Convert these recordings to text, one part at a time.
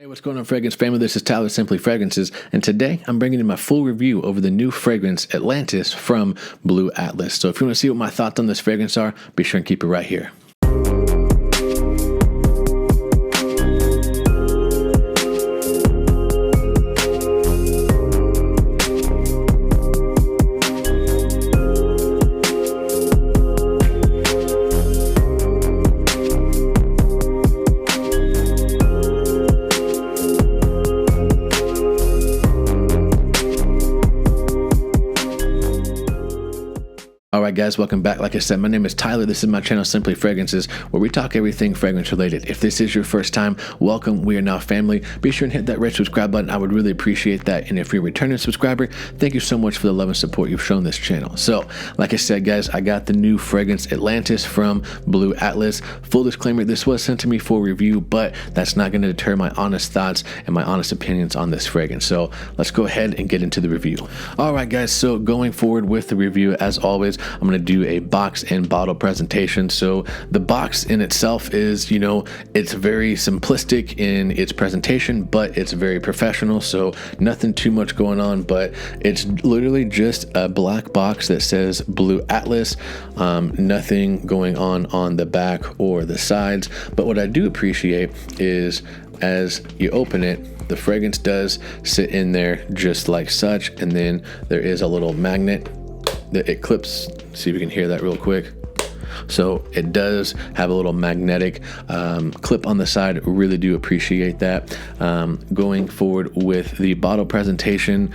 Hey, what's going on, fragrance family? This is Tyler, Simply Fragrances, and today I'm bringing in my full review over the new fragrance Atlantis from Blue Atlas. So if you want to see what my thoughts on this fragrance are, be sure and keep it right here. Alright guys, welcome back. Like I said, my name is Tyler. This is my channel, Simply Fragrances, where we talk everything fragrance related. If this is your first time, welcome. We are now family. Be sure and hit that red subscribe button. I would really appreciate that. And if you're a returning subscriber, thank you so much for the love and support you've shown this channel. So, like I said guys, I got the new fragrance Atlantis from Blue Atlas. Full disclaimer, this was sent to me for review, but that's not going to deter my honest thoughts and my honest opinions on this fragrance. So let's go ahead and get into the review. Alright guys, so going forward with the review, as always, I'm going to do a box and bottle presentation. So the box in itself is, it's very simplistic in its presentation, but it's very professional. So nothing too much going on, but it's literally just a black box that says Blue Atlas. Nothing going on the back or the sides. But what I do appreciate is as you open it, the fragrance does sit in there just like such. And then there is a little magnet that it clips. See if you can hear that real quick. So it does have a little magnetic clip on the side. Really do appreciate that. Going forward with the bottle presentation,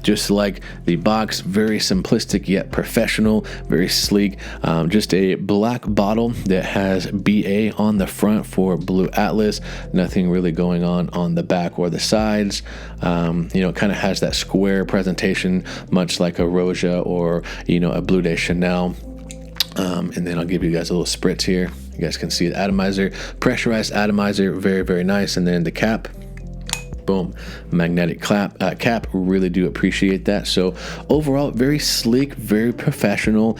just like the box, very simplistic yet professional, very sleek. Just a black bottle that has BA on the front for Blue Atlas. Nothing really going on the back or the sides. It kind of has that square presentation, much like a Roja or a Bleu de Chanel. And then I'll give you guys a little spritz here. You guys can see the atomizer, pressurized atomizer, very, very nice. And then the cap, boom, magnetic cap. Really do appreciate that. So overall, very sleek, very professional,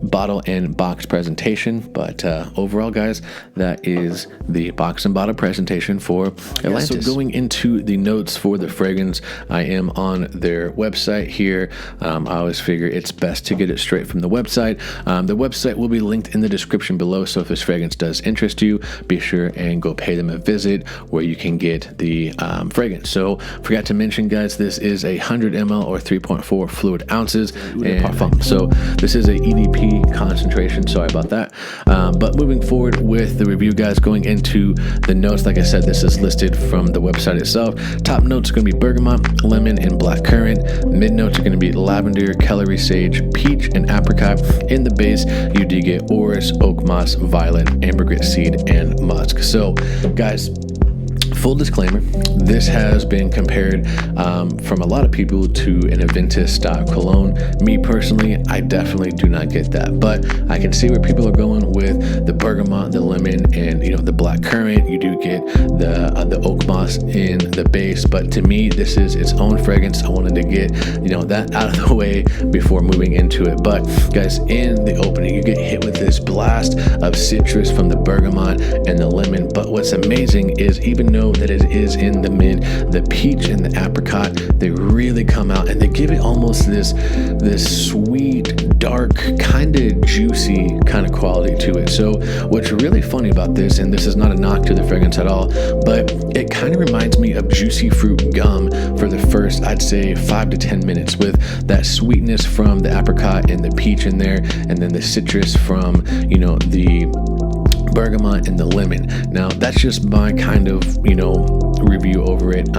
bottle and box presentation. But overall guys, that is the box and bottle presentation for Atlantis. So going into the notes for the fragrance, I am on their website here. I always figure it's best to get it straight from the website. The website will be linked in the description below, so if this fragrance does interest you, be sure and go pay them a visit where you can get the fragrance. So forgot to mention guys, this is a 100 ml or 3.4 fluid ounces and Parfum. So this is a EDP concentration, sorry about that. But moving forward with the review guys, going into the notes, like I said, this is listed from the website itself. Top notes are going to be bergamot, lemon, and blackcurrant. Mid notes are going to be lavender, celery sage, peach, and apricot. In the base, you do get orris, oak moss, violet, ambergris seed, and musk. So guys, full disclaimer, this has been compared from a lot of people to an Aventus style cologne. Me personally, I definitely do not get that, but I can see where people are going with the bergamot, the lemon, and the black currant. You do get the oak moss in the base, but to me, this is its own fragrance. I wanted to get that out of the way before moving into it. But guys, in the opening, you get hit with this blast of citrus from the bergamot and the lemon. But what's amazing is, even though that it is in the mid, the peach and the apricot, they really come out and they give it almost this sweet, dark, kind of juicy kind of quality to it. So what's really funny about this, and this is not a knock to the fragrance at all, but it kind of reminds me of juicy fruit gum for the first, I'd say 5 to 10 minutes, with that sweetness from the apricot and the peach in there, and then the citrus from the bergamot and the lemon. Now that's just my kind of review over it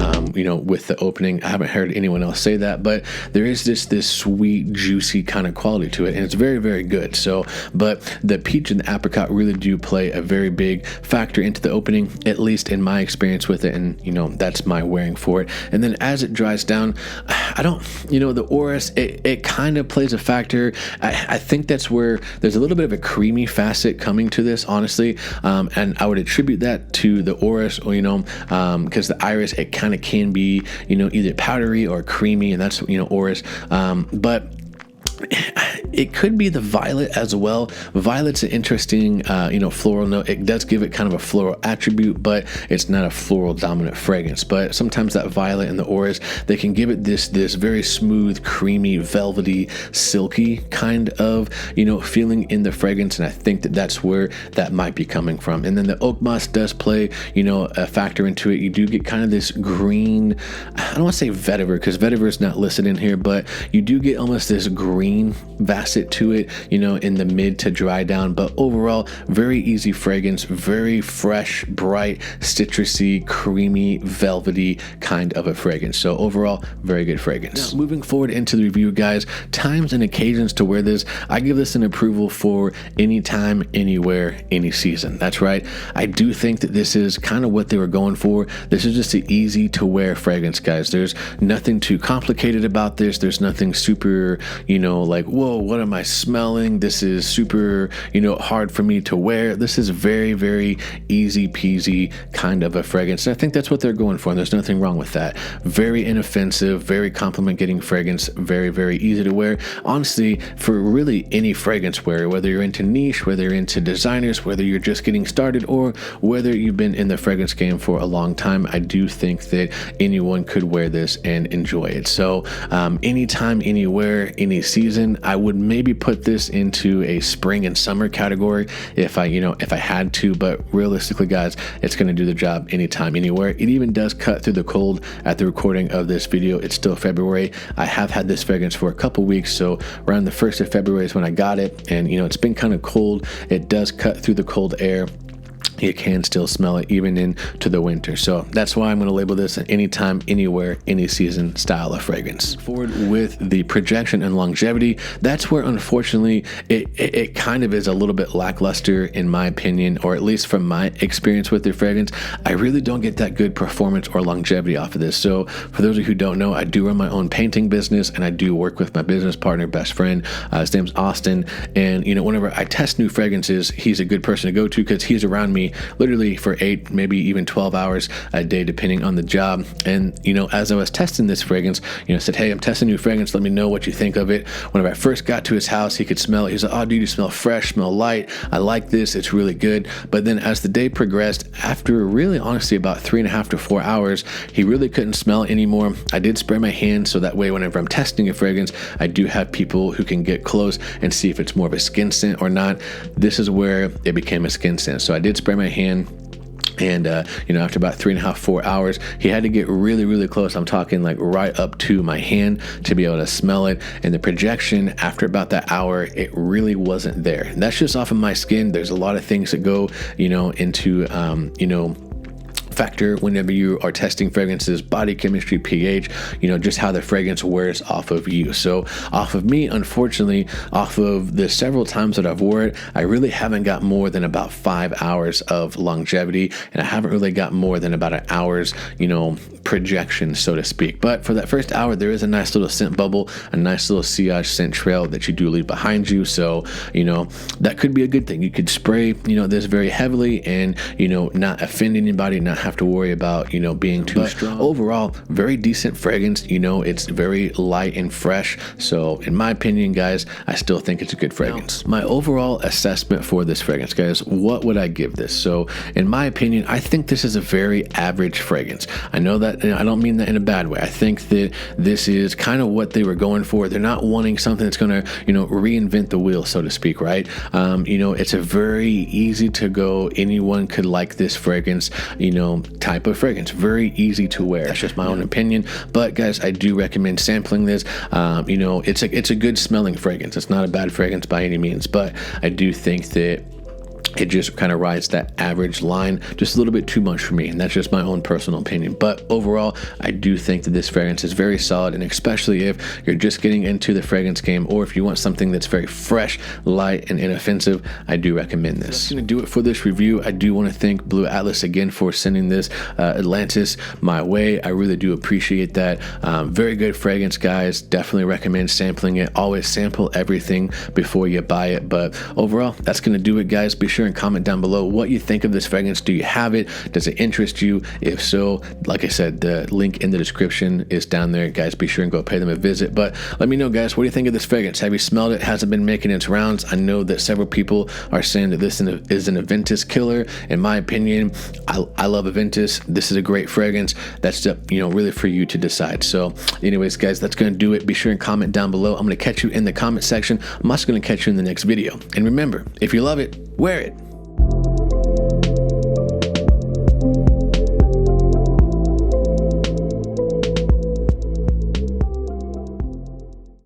with the opening. I haven't heard anyone else say that, but there is this sweet, juicy kind of quality to it, and it's very, very good. So but the peach and the apricot really do play a very big factor into the opening, at least in my experience with it, and that's my wearing for it. And then as it dries down, I don't the orris, it kind of plays a factor. I think that's where there's a little bit of a creamy facet coming to this, honestly. And I would attribute that to the orris, because the iris, it kind of can be, either powdery or creamy, and that's, orris. But It could be the violet as well. Violet's an interesting, floral note. It does give it kind of a floral attribute, but it's not a floral dominant fragrance. But sometimes that violet and the auras, they can give it this very smooth, creamy, velvety, silky kind of, feeling in the fragrance. And I think that that's where that might be coming from. And then the oak moss does play, a factor into it. You do get kind of this green, I don't want to say vetiver because vetiver is not listed in here, but you do get almost this green facet to it, in the mid to dry down. But overall, very easy fragrance, very fresh, bright, citrusy, creamy, velvety kind of a fragrance. So overall, very good fragrance. Now, moving forward into the review, guys, times and occasions to wear this, I give this an approval for anytime, anywhere, any season. That's right. I do think that this is kind of what they were going for. This is just an easy to wear fragrance, guys. There's nothing too complicated about this. There's nothing super, like, whoa, what am I smelling? This is super, hard for me to wear. This is very, very easy peasy kind of a fragrance. And I think that's what they're going for. And there's nothing wrong with that. Very inoffensive, very compliment getting fragrance. Very, very easy to wear. Honestly, for really any fragrance wearer, whether you're into niche, whether you're into designers, whether you're just getting started, or whether you've been in the fragrance game for a long time, I do think that anyone could wear this and enjoy it. So anytime, anywhere, any season, I would maybe put this into a spring and summer category if I had to, but realistically, guys, it's going to do the job anytime, anywhere. It even does cut through the cold at the recording of this video. It's still February. I have had this fragrance for a couple weeks, so around the 1st of February is when I got it, and it's been kind of cold. It does cut through the cold air. You can still smell it even into the winter. So that's why I'm going to label this an anytime, anywhere, any season style of fragrance. Forward with the projection and longevity, that's where unfortunately it kind of is a little bit lackluster in my opinion, or at least from my experience with the fragrance. I really don't get that good performance or longevity off of this. So for those of you who don't know, I do run my own painting business, and I do work with my business partner, best friend. His name's Austin. And whenever I test new fragrances, he's a good person to go to because he's around me literally for 8, maybe even 12 hours a day, depending on the job. And, as I was testing this fragrance, I said, hey, I'm testing new fragrance. Let me know what you think of it. Whenever I first got to his house, he could smell it. He was like, oh, dude, you smell fresh, smell light. I like this. It's really good. But then as the day progressed, after really honestly about 3.5 to 4 hours, he really couldn't smell it anymore. I did spray my hand so that way whenever I'm testing a fragrance, I do have people who can get close and see if it's more of a skin scent or not. This is where it became a skin scent. So I did spray my hand, and after about 3.5, 4 hours, he had to get really, really close. I'm talking like right up to my hand to be able to smell it. And the projection after about that hour, it really wasn't there. And that's just off of my skin. There's a lot of things that go into factor whenever you are testing fragrances: body chemistry, pH, just how the fragrance wears off of you. So off of me, unfortunately, off of the several times that I've worn it, I really haven't got more than about 5 hours of longevity, and I haven't really got more than about an hour's, projection, so to speak. But for that first hour, there is a nice little scent bubble, a nice little sillage scent trail that you do leave behind you. So, that could be a good thing. You could spray, this very heavily and, not offend anybody, not have to worry about, being too strong. Overall, very decent fragrance. It's very light and fresh. So in my opinion, guys, I still think it's a good fragrance. Now, my overall assessment for this fragrance, guys, what would I give this? So in my opinion, I think this is a very average fragrance. I know that, I don't mean that in a bad way. I think that this is kind of what they were going for. They're not wanting something that's going to, reinvent the wheel, so to speak, right? It's a very easy to go, anyone could like this fragrance, type of fragrance. Very easy to wear. That's just my own opinion. But guys, I do recommend sampling this. It's a good smelling fragrance. It's not a bad fragrance by any means, but I do think that it just kind of rides that average line just a little bit too much for me, and that's just my own personal opinion. But overall, I do think that this fragrance is very solid, and especially if you're just getting into the fragrance game, or if you want something that's very fresh, light, and inoffensive, I do recommend this. That's going to do it for this review. I do want to thank Blue Atlas again for sending this Atlantis my way. I really do appreciate that. Very good fragrance, guys. Definitely recommend sampling it. Always sample everything before you buy it. But overall, that's going to do it, guys. Be sure sure and comment down below what you think of this fragrance. Do you have it? Does it interest you? If so, like I said, the link in the description is down there. Guys, be sure and go pay them a visit. But let me know, guys, what do you think of this fragrance? Have you smelled it? Has it been making its rounds? I know that several people are saying that this is an Aventus killer. In my opinion, I love Aventus. This is a great fragrance. That's really for you to decide. So anyways, guys, that's going to do it. Be sure and comment down below. I'm going to catch you in the comment section. I'm also going to catch you in the next video. And remember, if you love it, wear it.